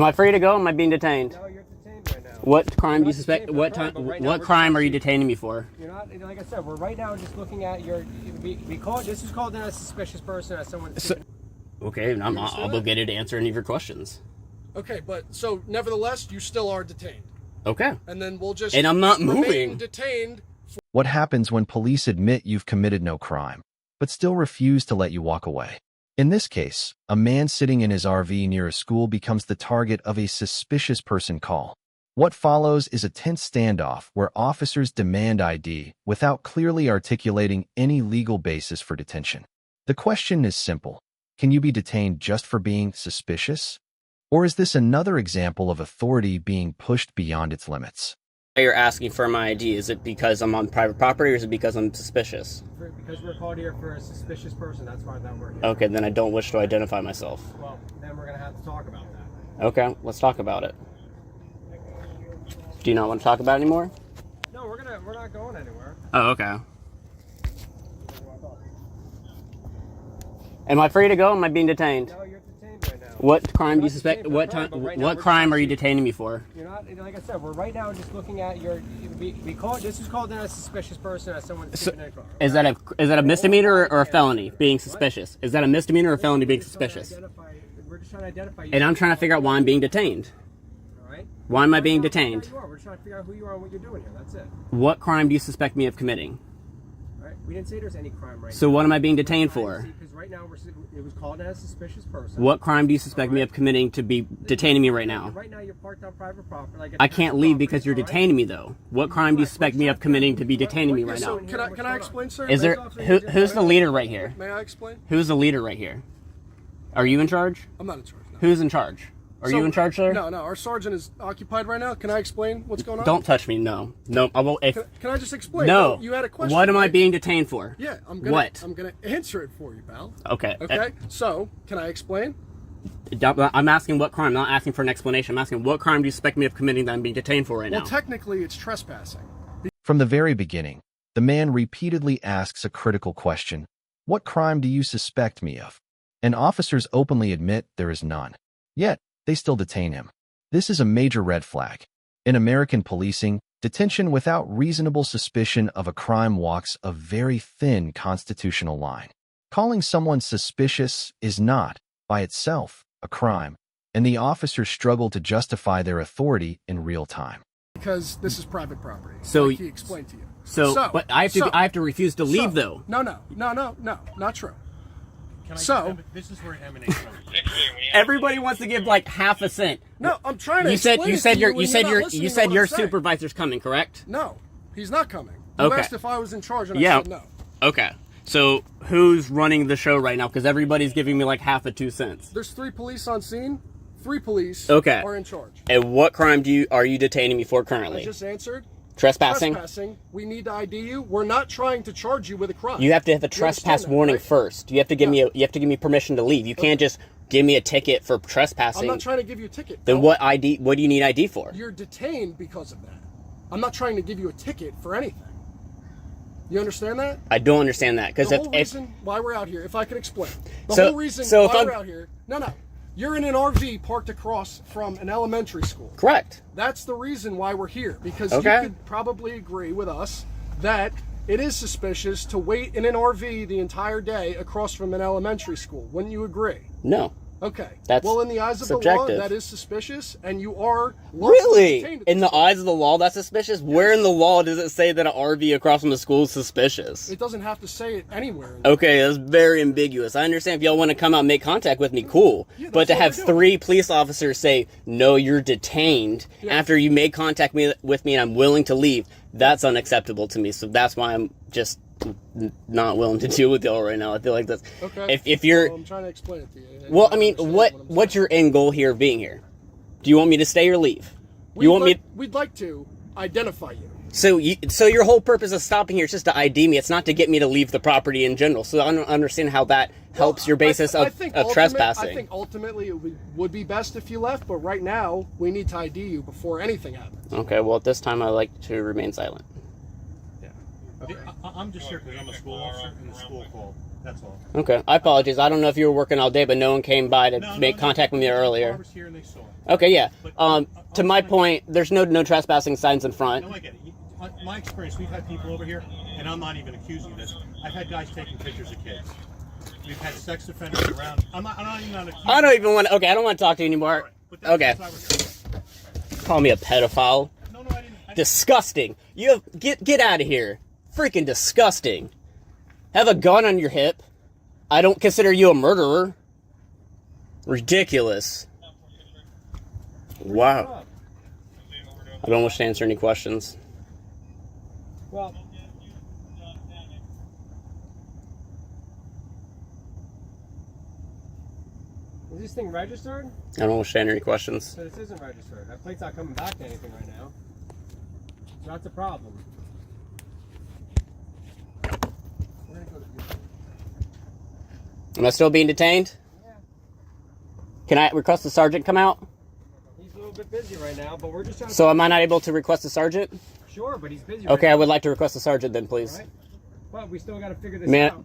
Am I free to go? Am I being detained? No, you're detained right now. What crime do you suspect? What time? What crime are you detaining me for? You're not. Like I said, we're right now just looking at your. We call this is called in a suspicious person as someone. Okay, I'm obligated to answer any of your questions. Okay, but so nevertheless, you still are detained. Okay. And then we'll just. And I'm not remain moving. Detained. What happens when police admit you've committed no crime, but still refuse to let you walk away? In this case, a man sitting in his RV near a school becomes the target of a suspicious person call. What follows is a tense standoff where officers demand ID without clearly articulating any legal basis for detention. The question is simple. Can you be detained just for being suspicious? Or is this another example of authority being pushed beyond its limits? You're asking for my ID. Is it because I'm on private property or is it because I'm suspicious? Because we're called here for a suspicious person, that's why we're here. Okay, then I don't wish to identify myself. Well, then we're going to have to talk about that. Okay, let's talk about it. Do you not want to talk about it anymore? No, we're not going anywhere. Oh, okay. Am I free to go? Am I being detained? No, you're detained right now. What crime do you suspect? What time? What crime are you detaining me for? You're not. Like I said, we're right now just looking at your. We call this is called in a suspicious person as someone. So, is that a misdemeanor or a felony? Being suspicious. Is that a misdemeanor or a felony? Being suspicious. We're just trying to identify you. And I'm trying to figure out why I'm being detained. All right. Why am I being detained? We're just trying to figure out who you are and what you're doing here. That's it. What crime do you suspect me of committing? All right. We didn't say there's any crime right now. So what am I being detained for? Because right now it was called as a suspicious person. What crime do you suspect me of committing to be detaining me right now? Right now you're parked on private property. I can't leave because you're detaining me though. What crime do you suspect me of committing to be detaining me right now? Can I explain, sir? Is there who's the leader right here? May I explain? Who's the leader right here? Are you in charge? I'm not in charge. No. Who's in charge? Are you in charge, sir? No. Our sergeant is occupied right now. Can I explain what's going on? Don't touch me. No. I won't. Can I just explain? No. You had a question. What am I being detained for? Yeah, I'm gonna answer it for you, pal. Okay. Okay. So, can I explain? I'm asking what crime. I'm not asking for an explanation. I'm asking what crime do you suspect me of committing that I'm being detained for right now? Well, technically, it's trespassing. From the very beginning, the man repeatedly asks a critical question. What crime do you suspect me of? And officers openly admit there is none. Yet, they still detain him. This is a major red flag. In American policing, detention without reasonable suspicion of a crime walks a very thin constitutional line. Calling someone suspicious is not, by itself, a crime, and the officers struggle to justify their authority in real time. Because this is private property. So like he explained to you. But I have to refuse to leave though. No, not true. This is where it emanates from. Everybody wants to give like half a cent. No, I'm trying to. You said You said your supervisor's coming, correct? No, he's not coming. You Okay. asked if I was in charge, and I said no. Okay. So who's running the show right now? Because everybody's giving me like half a 2 cents. There's 3 police on scene. 3 police Okay. are in charge. And what crime are you detaining me for currently? I just answered. Trespassing? Trespassing. We need to ID you. We're not trying to charge you with a crime. You have to have a trespass warning first. You have to give me permission to leave. You can't just give me a ticket for trespassing. I'm not trying to give you a ticket. Then what ID? What do you need ID for? You're detained because of that. I'm not trying to give you a ticket for anything. You understand that? I don't understand that because the whole reason why we're out here, if I could explain, the whole reason why we're out here. No. You're in an RV parked across from an elementary school. Correct. That's the reason why we're here, because you could probably agree with us that it is suspicious to wait in an RV the entire day across from an elementary school. Wouldn't you agree? No. Okay. That's well, in the eyes of subjective. the law, that is suspicious, and you are really in the eyes of the law. That's suspicious. Yes. Where in the law does it say that an RV across from the school is suspicious? It doesn't have to say it anywhere. Okay, that's very ambiguous. I understand if y'all want to come out and make contact with me, cool. Yeah, but to have 3 police officers say no, you're detained after you made contact with me and I'm willing to leave, that's unacceptable to me. So that's why I'm just not willing to deal with y'all right now. I feel like that's okay. If you're, I'm trying to explain it to you. Well, I mean, what's your end goal here of being here? Do you want me to stay or leave? We'd like to identify you. So your whole purpose of stopping here is just to ID me. It's not to get me to leave the property in general. So I don't understand how that helps your basis of trespassing. I think ultimately it would be best if you left, but right now we need to ID you before anything happens. Okay, well at this time I like to remain silent. I'm just here because I'm a school officer and the school called. That's all. Okay, I apologize. I don't know if you were working all day, but no one came by to make contact with me earlier. I was here and they saw it. Okay, yeah. But, To my point, there's no trespassing signs in front. No, I get it. My experience, we've had people over here, and I'm not even accusing this. I've had guys taking pictures of kids. We've had sex offenders around. I'm not even on accusing. I don't even want to. Okay, I don't want to talk to you anymore. Right, but that's Okay. why we're here. Call me a pedophile. No, I didn't. Disgusting. You have, get out of here. Freaking disgusting. Have a gun on your hip. I don't consider you a murderer. Ridiculous. Wow. I don't wish to answer any questions. Well, is this thing registered? I don't wish to answer any questions. So this isn't registered. That plate's not coming back to anything right now. So that's a problem. Am I still being detained? Yeah. Can I request the sergeant come out? He's a little bit busy right now, but we're just trying to... So am I not able to request the sergeant? Sure, but he's busy Okay, right I now. would like to request the sergeant then, please. Right? But we still got to figure this Man, out.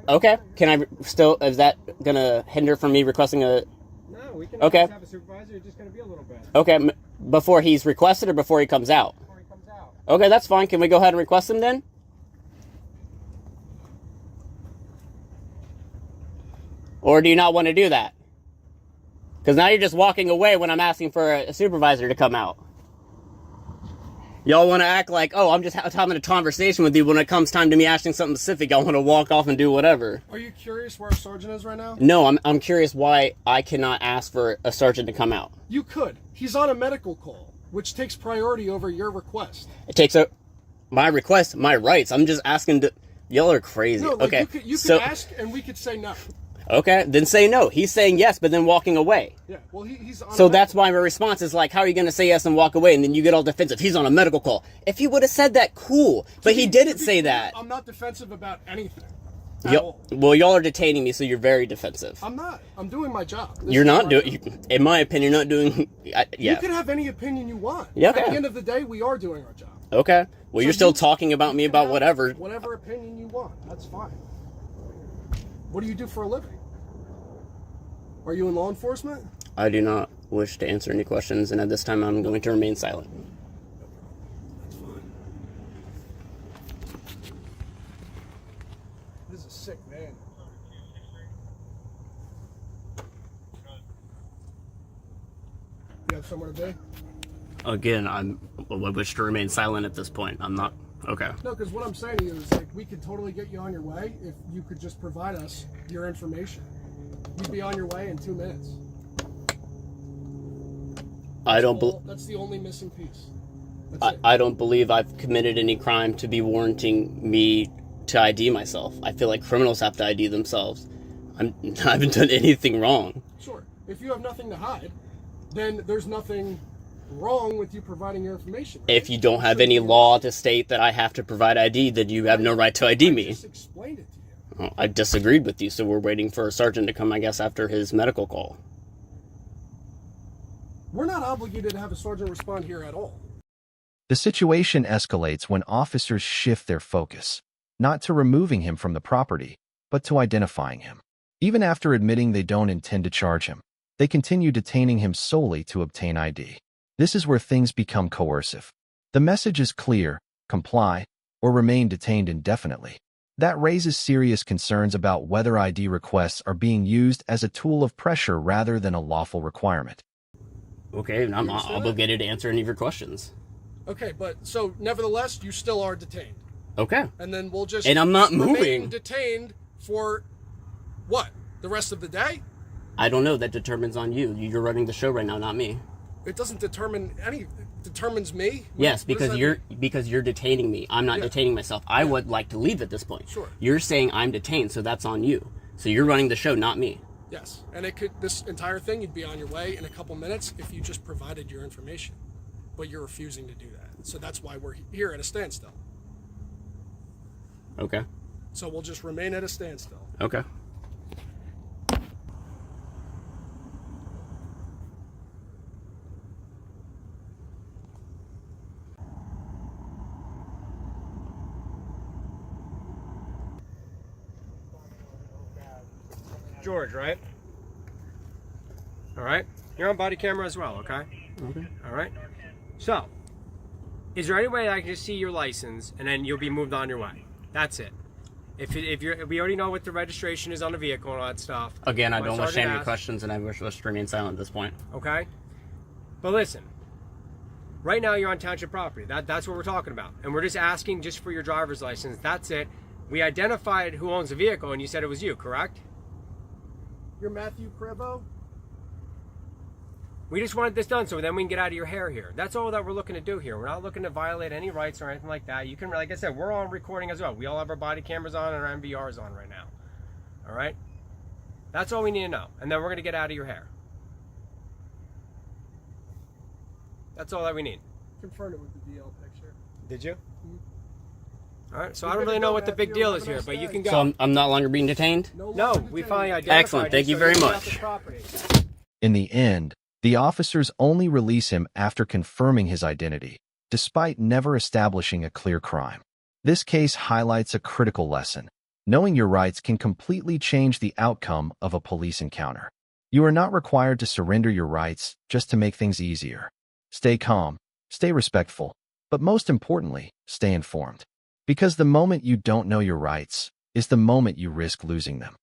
okay. Can I still? Is that gonna hinder from me requesting a? No, we can Okay. always have a supervisor. It's just going to be a little bit Okay, before he's requested or before he comes out? before he comes out. Okay, that's fine. Can we go ahead and request him then? Or do you not want to do that? Because now you're just walking away when I'm asking for a supervisor to come out. Y'all want to act like, oh, I'm just having a conversation with you. When it comes time to me asking something specific, y'all want to walk off and do whatever. Are you curious where our sergeant is right now? No, I'm curious why I cannot ask for a sergeant to come out. You could. He's on a medical call, which takes priority over your request. It takes my request, my rights. I'm just asking to. Y'all are crazy. No, like okay, you could ask and we could say no. Okay, then say no. He's saying yes, but then walking away. Yeah, well, he's on So a that's medical why my response is like, how are you going to say yes and walk away? And then you get all defensive. He's on a medical call. If he would have said that, cool. But he didn't say that. I'm not defensive about anything. At all. Well, y'all are detaining me, so you're very defensive. I'm not. I'm doing my job. This You're is not my doing, job. in my opinion, you're not doing, You yeah. can have any opinion you want. Yeah, At okay. the end of the day, we are doing our job. Okay. Well, So you're still you- talking about me You can about have whatever. Whatever opinion you want. That's fine. What do you do for a living? Are you in law enforcement? I do not wish to answer any questions, and at this time, I'm going to remain silent. That's fine. This is a sick man. You have somewhere to be? Again, I wish to remain silent at this point. I'm not. Okay. No, because what I'm saying to you is like we could totally get you on your way if you could just provide us your information. You'd be on your way in 2 minutes. That's the only missing piece. That's it. I don't believe I've committed any crime to be warranting me to ID myself. I feel like criminals have to ID themselves. I haven't done anything wrong. Sure. If you have nothing to hide, then there's nothing wrong with you providing your information. Right? If you don't have any law to state that I have to provide ID, then you have no right to ID I me. just explained it to you. I disagreed with you, so we're waiting for a sergeant to come, I guess, after his medical call. We're not obligated to have a sergeant respond here at all. The situation escalates when officers shift their focus, not to removing him from the property, but to identifying him. Even after admitting they don't intend to charge him, they continue detaining him solely to obtain ID. This is where things become coercive. The message is clear: comply or remain detained indefinitely. That raises serious concerns about whether ID requests are being used as a tool of pressure rather than a lawful requirement. Okay, and I'm You understand obligated to answer any of your questions. Okay, but so nevertheless, you still are detained. Okay. And then we'll just And I'm not remain moving. detained for what? The rest of the day? I don't know. That determines on you. You're running the show right now, not me. It doesn't determine it determines me. Yes, What does because that you're mean? detaining me. I'm not Yeah. detaining myself. I would like to leave at this point. Sure. You're saying I'm detained, so that's on you. So you're running the show, not me. Yes, and this entire thing, you'd be on your way in a couple minutes if you just provided your information, but you're refusing to do that. So that's why we're here at a standstill. Okay. So we'll just remain at a standstill. Okay. George, right? All right. You're on body camera as well, okay? Okay. All right. So, is there any way I can just see your license and then you'll be moved on your way? That's it. If we already know what the registration is on the vehicle and all that stuff. Again, I My don't wish to sergeant answer asked, questions, and I wish to remain silent at this point. Okay. But listen, right now you're on township property. That's what we're talking about, and we're just asking just for your driver's license. That's it. We identified who owns the vehicle, and you said it was you, correct? You're Matthew Crevo? We just wanted this done so then we can get out of your hair here. That's all that we're looking to do here. We're not looking to violate any rights or anything like that. You can, like I said, we're on recording as well. We all have our body cameras on and our MVRs on right now. All right? That's all we need to know. And then we're going to get out of your hair. That's all that we need. Confirmed it with the DL picture. Did you? All right, so You're I don't good really to know go, what the big Matthew. deal Have is a here, nice but you day. can go. So I'm not longer being detained? No, longer we detained. finally identified Excellent. Thank you so very can get out much. the property. In the end, the officers only release him after confirming his identity, despite never establishing a clear crime. This case highlights a critical lesson. Knowing your rights can completely change the outcome of a police encounter. You are not required to surrender your rights just to make things easier. Stay calm, stay respectful, but most importantly, stay informed. Because the moment you don't know your rights is the moment you risk losing them.